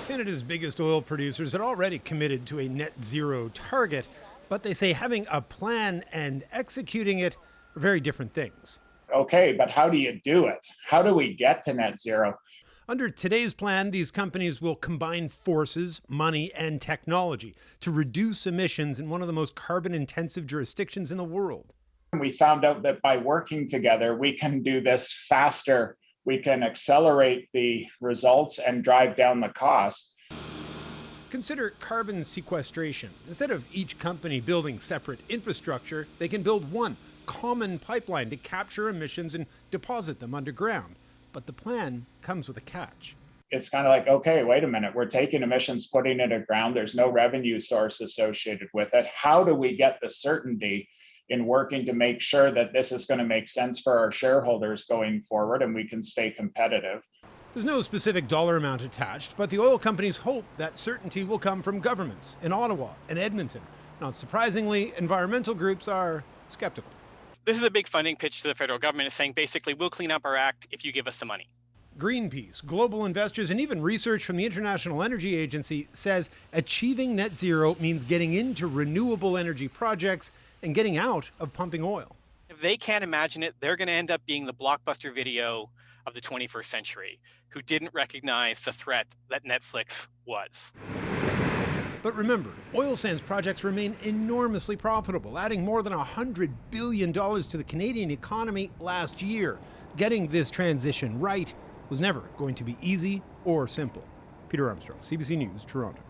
Canada's biggest oil producers had already committed to a net zero target, but they say having a plan and executing it are very different things. Okay, but how do you do it? How do we get to net zero? Under today's plan, these companies will combine forces, money, and technology to reduce emissions in one of the most carbon-intensive jurisdictions in the world. We found out that by working together, we can do this faster. We can accelerate the results and drive down the cost. Consider carbon sequestration. Instead of each company building separate infrastructure, they can build one common pipeline to capture emissions and deposit them underground. But the plan comes with a catch. It's kind of like, okay, wait a minute, we're taking emissions, putting it underground. There's no revenue source associated with it. How do we get the certainty in working to make sure that this is going to make sense for our shareholders going forward and we can stay competitive? There's no specific dollar amount attached, but the oil companies hope that certainty will come from governments in Ottawa and Edmonton. Not surprisingly, environmental groups are skeptical. This is a big funding pitch to the federal government, is saying basically we'll clean up our act if you give us the money. Greenpeace, global investors, and even research from the International Energy Agency says achieving net zero means getting into renewable energy projects and getting out of pumping oil. If they can't imagine it, they're going to end up being the blockbuster video of the 21st century who didn't recognize the threat that Netflix was. But remember, oil sands projects remain enormously profitable, adding more than $100 billion to the Canadian economy last year. Getting this transition right was never going to be easy or simple. Peter Armstrong, CBC News, Toronto.